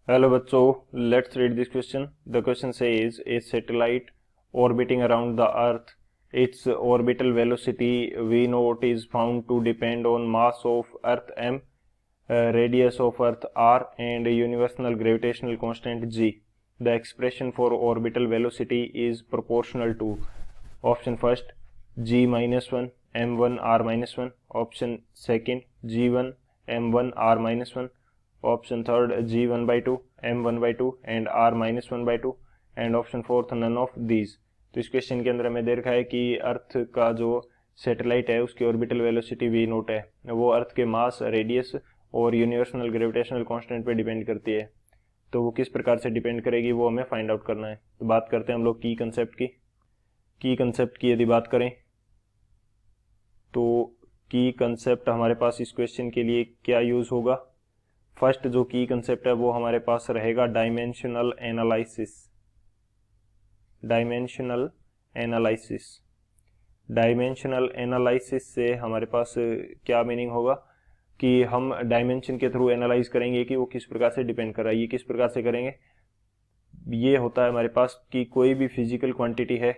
Hello बच्चों, let's read this question. The question says a satellite orbiting around the Earth, its orbital velocity v naught is found to depend on mass of Earth m, radius of Earth r, and universal gravitational constant g. The expression for orbital velocity is proportional to option first g minus 1 m1 r minus 1, option second g1 m1 r minus 1, option third g1 by 2 m1 by 2 and r minus 1 by 2 and option fourth none of these. तो इस question के अंदर हमें दे रखा है कि अर्थ का जो सैटेलाइट है उसकी ऑर्बिटल वेलोसिटी वी नोट है, वो अर्थ के मास, रेडियस और यूनिवर्सल ग्रेविटेशनल कांस्टेंट पे डिपेंड करती है। तो वो किस प्रकार से डिपेंड करेगी वो हमें फाइंड आउट करना है। तो बात करते हैं हम लोग की कंसेप्ट की यदि बात करें तो की कंसेप्ट हमारे पास इस क्वेश्चन के लिए क्या यूज होगा। फर्स्ट जो की कंसेप्ट है वो हमारे पास रहेगा डायमेंशनल एनालिसिस। डायमेंशनल एनालिसिस से हमारे पास क्या मीनिंग होगा कि हम डायमेंशन के थ्रू एनालाइज करेंगे कि वो किस प्रकार से डिपेंड कर रहा है। ये किस प्रकार से करेंगे, ये होता है हमारे पास कि कोई भी फिजिकल क्वांटिटी है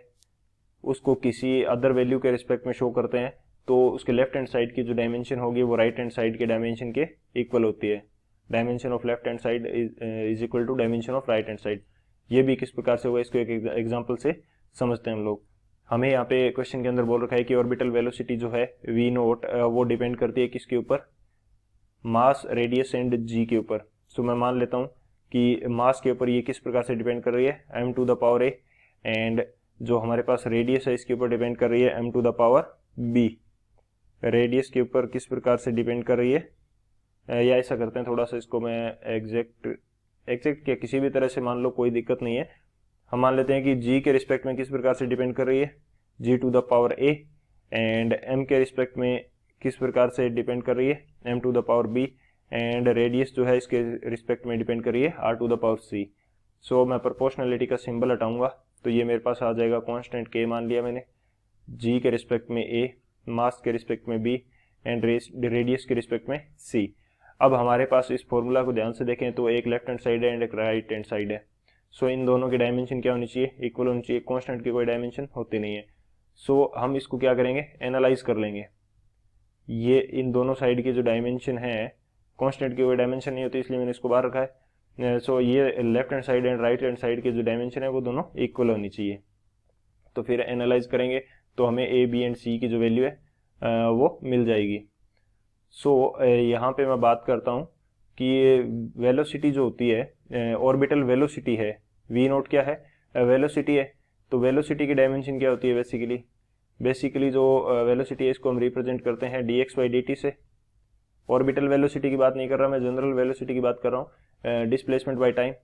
उसको किसी अदर वैल्यू के रिस्पेक्ट में शो करते हैं तो उसके लेफ्ट हैंड साइड की जो डायमेंशन होगी वो राइट हैंड साइड के डायमेंशन के इक्वल होती है। Dimension of left hand side is equal to dimension of right hand side. ये भी किस प्रकार से होगा इसको एक एग्जांपल से समझते हैं हम लोग। हमें यहाँ पे क्वेश्चन के अंदर बोल रखा है कि ऑर्बिटल वेलोसिटी जो है वी नोट वो डिपेंड करती है किसके ऊपर, मास, रेडियस एंड जी के ऊपर। सो मैं मान लेता हूँ कि मास के ऊपर ये किस प्रकार से डिपेंड कर रही है m to the power a, and जो हमारे पास रेडियस है इसके ऊपर डिपेंड कर रही है m to the power b। Radius के ऊपर किस प्रकार से डिपेंड कर रही है, या ऐसा करते हैं थोड़ा सा इसको मैं एग्जैक्ट क्या किसी भी तरह से मान लो, कोई दिक्कत नहीं है। हम मान लेते हैं कि g के रिस्पेक्ट में किस प्रकार से डिपेंड कर रही है g to the power a, and m के रिस्पेक्ट में किस प्रकार से डिपेंड कर रही है m to the power b, and radius जो है इसके रिस्पेक्ट में डिपेंड कर रही है r to the power c। So मैं प्रोपोर्शनलिटी का सिंबल हटाऊंगा तो ये मेरे पास आ जाएगा कांस्टेंट k मान लिया मैंने, g के रिस्पेक्ट में a, मास के रिस्पेक्ट में b एंड रेडियस के रिस्पेक्ट में c। अब हमारे पास इस फॉर्मूला को ध्यान से देखें तो एक लेफ्ट हैंड साइड है एंड एक राइट हैंड साइड है। सो इन दोनों की डायमेंशन क्या होनी चाहिए, इक्वल होनी चाहिए। कांस्टेंट की कोई डायमेंशन होती नहीं है। सो हम इसको क्या करेंगे, एनालाइज कर लेंगे। ये इन दोनों साइड की जो डायमेंशन है, कांस्टेंट की कोई डायमेंशन नहीं होती इसलिए मैंने इसको बाहर रखा है। सो ये left hand side and right hand side की जो डायमेंशन है वो दोनों इक्वल होनी चाहिए। तो फिर एनालाइज करेंगे तो हमें ए, बी एंड सी की जो वैल्यू है वो मिल जाएगी। सो यहाँ पे मैं बात करता हूँ कि वेलोसिटी जो होती है, ऑर्बिटल वेलोसिटी है, वी नोट क्या है, वेलोसिटी है। तो वेलोसिटी की डायमेंशन क्या होती है, बेसिकली जो वेलोसिटी है इसको हम रिप्रेजेंट करते हैं dx बाई dt से। ऑर्बिटल वेलोसिटी की बात नहीं कर रहा मैं, जनरल वेलोसिटी की बात कर रहा हूँ, डिस्प्लेसमेंट बाय टाइम।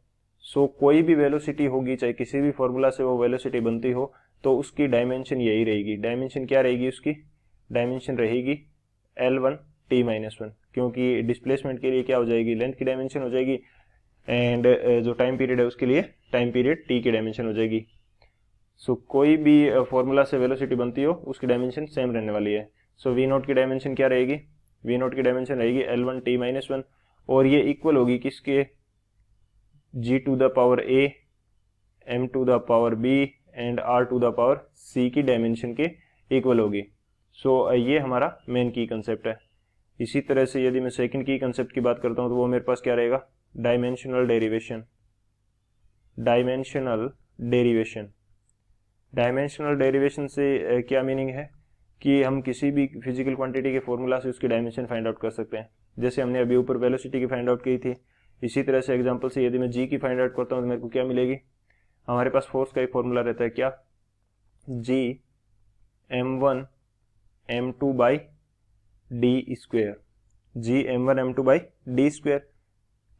सो कोई भी वेलोसिटी होगी, चाहे किसी भी फॉर्मूला से वो वेलोसिटी बनती हो, तो उसकी डायमेंशन यही रहेगी। डायमेंशन क्या रहेगी, उसकी डायमेंशन रहेगी L1 t माइनस 1, क्योंकि डिस्प्लेसमेंट के लिए क्या हो जाएगी, लेंथ की डायमेंशन हो जाएगी, एंड जो टाइम पीरियड है उसके लिए टाइम पीरियड t की डायमेंशन हो जाएगी। सो कोई भी फॉर्मूला से वेलोसिटी बनती हो उसकी डायमेंशन सेम रहने वाली है। सो वी नोट की डायमेंशन क्या रहेगी, वी नोट की डायमेंशन रहेगी L1 t माइनस 1, और ये इक्वल होगी किसके, g to the power a, m to the power b and r to the power c की डायमेंशन के इक्वल होगी। सो ये हमारा मेन की कंसेप्ट है। इसी तरह से यदि मैं सेकंड की कंसेप्ट की बात करता हूं तो वो मेरे पास क्या रहेगा, डायमेंशनल डेरिवेशन से क्या मीनिंग है कि हम किसी भी फिजिकल क्वांटिटी के फॉर्मूला से उसकी डायमेंशन फाइंड आउट कर सकते हैं। जैसे हमने अभी ऊपर वेलोसिटी की फाइंड आउट की थी, इसी तरह से एग्जांपल से यदि मैं जी की फाइंड आउट करता हूं तो मेरे को क्या मिलेगी, हमारे पास फोर्स का एक फॉर्मूला रहता है क्या, G m1 m2 by D square, G m1 m2 by D square,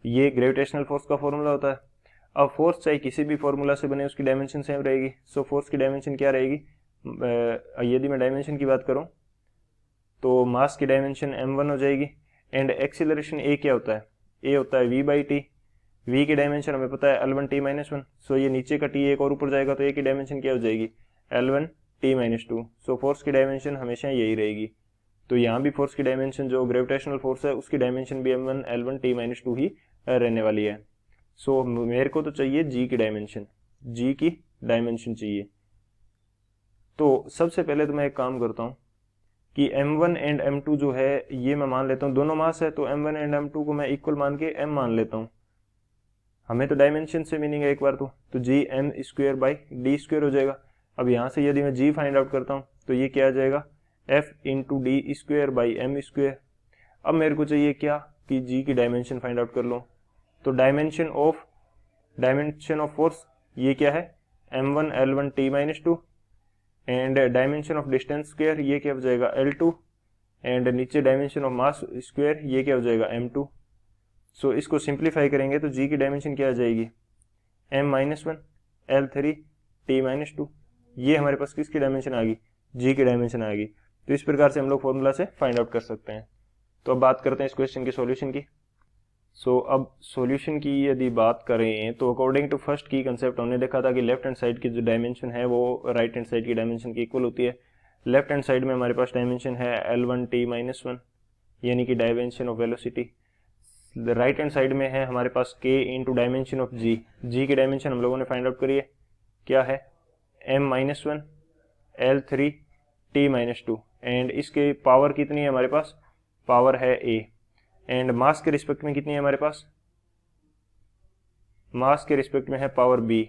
ये ग्रेविटेशनल फोर्स का फॉर्मूला होता है। अब फोर्स चाहे किसी भी फॉर्मूला से बने उसकी डायमेंशन सेम रहेगी। सो फोर्स की डायमेंशन क्या रहेगी, यदि मैं डायमेंशन की बात करूं तो मास की डायमेंशन m1 हो जाएगी, एंड एक्सीलरेशन a क्या होता है, a होता है v बाई टी। v की डायमेंशन हमें पता है L1 t माइनस 1। सो ये नीचे का t एक और ऊपर जाएगा तो a की डायमेंशन क्या हो जाएगी, L1 t minus 2। So force की डायमेंशन हमेशा यही रहेगी। तो यहाँ भी फोर्स की डायमेंशन जो ग्रेविटेशनल फोर्स है उसकी डायमेंशन भी m1 L1 t माइनस 2 ही रहने वाली है। सो मेरे को तो चाहिए जी की डायमेंशन, जी की डायमेंशन चाहिए। तो सबसे पहले तो मैं एक काम करता हूँ कि m1 एंड m2 जो है ये मैं मान लेता हूँ, दोनों मास है, तो m1 एंड m2 को मैं इक्वल मान के m मान लेता हूँ। हमें तो डायमेंशन से मीनिंग है एक बार तो G M square by D square हो जाएगा। अब यहाँ से यदि मैं जी फाइंड आउट करता हूँ तो ये क्या आ जाएगा, F into D square by M square. अब मेरे को चाहिए क्या कि जी की डायमेंशन फाइंड आउट कर लो। तो डायमेंशन ऑफ फोर्स ये क्या है, m1 L1 T minus 2, and dimension of distance square ये क्या हो जाएगा L2, एंड नीचे डायमेंशन ऑफ मास स्क्वेयर ये क्या हो जाएगा m2। सो इसको सिंप्लीफाई करेंगे तो जी की डायमेंशन क्या आ जाएगी, m-1 L3 T-2। ये हमारे पास किसकी डायमेंशन आ गई, जी की डायमेंशन आ गई। तो इस प्रकार से हम लोग फॉर्मूला से फाइंड आउट कर सकते हैं। तो अब बात करते हैं इस क्वेश्चन के सॉल्यूशन की। अब सॉल्यूशन की यदि बात करें तो अकॉर्डिंग टू फर्स्ट की कंसेप्ट हमने देखा था कि लेफ्ट हैंड साइड की जो डायमेंशन है वो राइट हैंड साइड की डायमेंशन की इक्वल होती है। लेफ्ट हैंड साइड में हमारे पास डायमेंशन है L1 T-1 यानी कि dimension of velocity. Right hand side में है हमारे पास k इंटू डायमेंशन ऑफ जी। जी की डायमेंशन हम लोगों ने फाइंड आउट करी है, क्या है m-1 L3 T-2, एंड इसके पावर कितनी है हमारे पास, पावर है a, एंड मास के रिस्पेक्ट में कितनी है हमारे पास, मास के रिस्पेक्ट में है पावर b,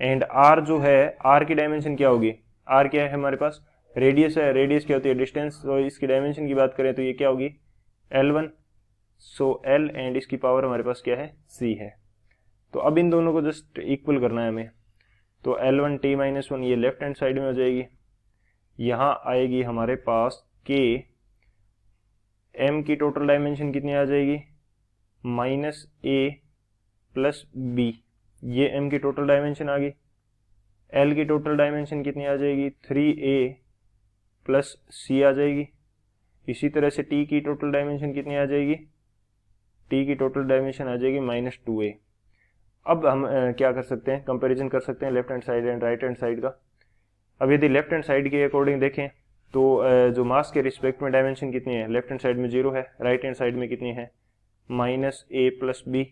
एंड r जो है r की डायमेंशन क्या होगी, r क्या है हमारे पास, रेडियस है, रेडियस क्या होती है, डिस्टेंस। तो इसकी डायमेंशन की बात करें तो ये क्या होगी L1। सो L एंड इसकी पावर हमारे पास क्या है, c है। तो अब इन दोनों को जस्ट इक्वल करना है हमें। तो L1 T-1 ये लेफ्ट हैंड साइड में हो जाएगी, यहाँ आएगी हमारे पास k, m की टोटल डायमेंशन कितनी आ जाएगी, माइनस a प्लस b, ये m की टोटल डायमेंशन आ गई। L की टोटल डायमेंशन कितनी आ जाएगी, 3a प्लस c आ जाएगी। इसी तरह से t की टोटल डायमेंशन कितनी आ जाएगी, t की टोटल डायमेंशन आ जाएगी माइनस 2a। अब हम क्या कर सकते हैं, कंपैरिजन कर सकते हैं left hand side and right hand side का। अब यदि लेफ्ट हैंड साइड के अकॉर्डिंग देखें तो जो मास के रिस्पेक्ट में डायमेंशन कितनी है, लेफ्ट हैंड साइड में 0 है, राइट हैंड साइड में कितनी है, माइनस a प्लस बी।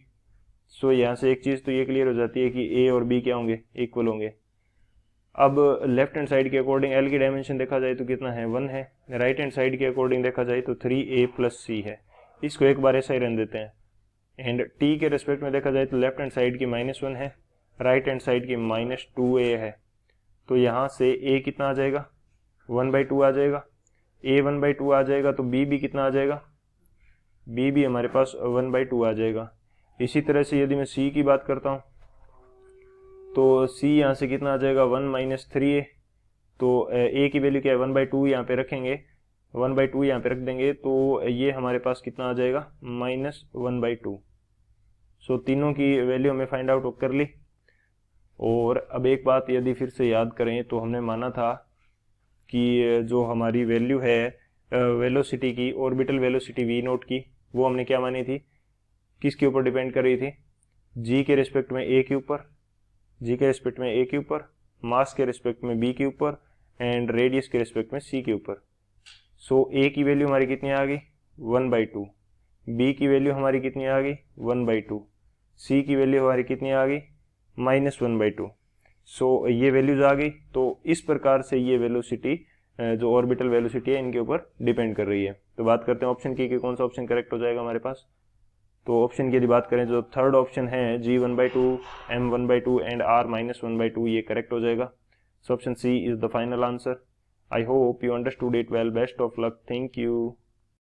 सो यहाँ से एक चीज़ तो ये क्लियर हो जाती है कि a और b क्या होंगे, इक्वल होंगे। अब लेफ्ट हैंड साइड के अकॉर्डिंग L की डायमेंशन देखा जाए तो कितना है, 1 है। राइट हैंड साइड के अकॉर्डिंग देखा जाए तो 3a प्लस c है। इसको एक बार ऐसा ही रहने देते हैं। एंड t के रेस्पेक्ट में देखा जाए तो लेफ्ट हैंड साइड की -1 है, राइट हैंड साइड की -2a है। तो यहाँ से a कितना आ जाएगा, 1/2 आ जाएगा। a 1/2 आ जाएगा तो b भी कितना आ जाएगा, b भी हमारे पास 1/2 आ जाएगा। इसी तरह से यदि मैं c की बात करता हूँ तो c यहाँ से कितना आ जाएगा, 1 - 3a। तो a की वैल्यू क्या है, 1/2 यहाँ पे रखेंगे, 1/2 यहाँ पे रख देंगे तो ये हमारे पास कितना आ जाएगा, -1/2। सो तीनों की वैल्यू हमें फाइंड आउट कर ली। और अब एक बात यदि फिर से याद करें तो हमने माना था कि जो हमारी वैल्यू है वेलोसिटी की, ऑर्बिटल वेलोसिटी v0 की, वो हमने क्या मानी थी, किसके ऊपर डिपेंड कर रही थी, g के रिस्पेक्ट में a के ऊपर, g के रिस्पेक्ट में a के ऊपर, मास के रिस्पेक्ट में b के ऊपर, एंड रेडियस के रिस्पेक्ट में c के ऊपर। सो a की वैल्यू हमारी कितनी आ गई, 1/2, b की वैल्यू हमारी कितनी आ गई, 1/2, c की वैल्यू हमारी कितनी आ गई, -1/2। सो ये वैल्यूज आ गई। तो इस प्रकार से ये वेलोसिटी जो ऑर्बिटल वेलोसिटी है इनके ऊपर डिपेंड कर रही है। तो बात करते हैं ऑप्शन की कि कौन सा ऑप्शन करेक्ट हो जाएगा हमारे पास। तो ऑप्शन की यदि बात करें जो थर्ड ऑप्शन है g 1/2 m 1/2 एंड r -1/2, ये करेक्ट हो जाएगा। So option C is the final answer. I hope you understood it well. Best of luck. Thank you.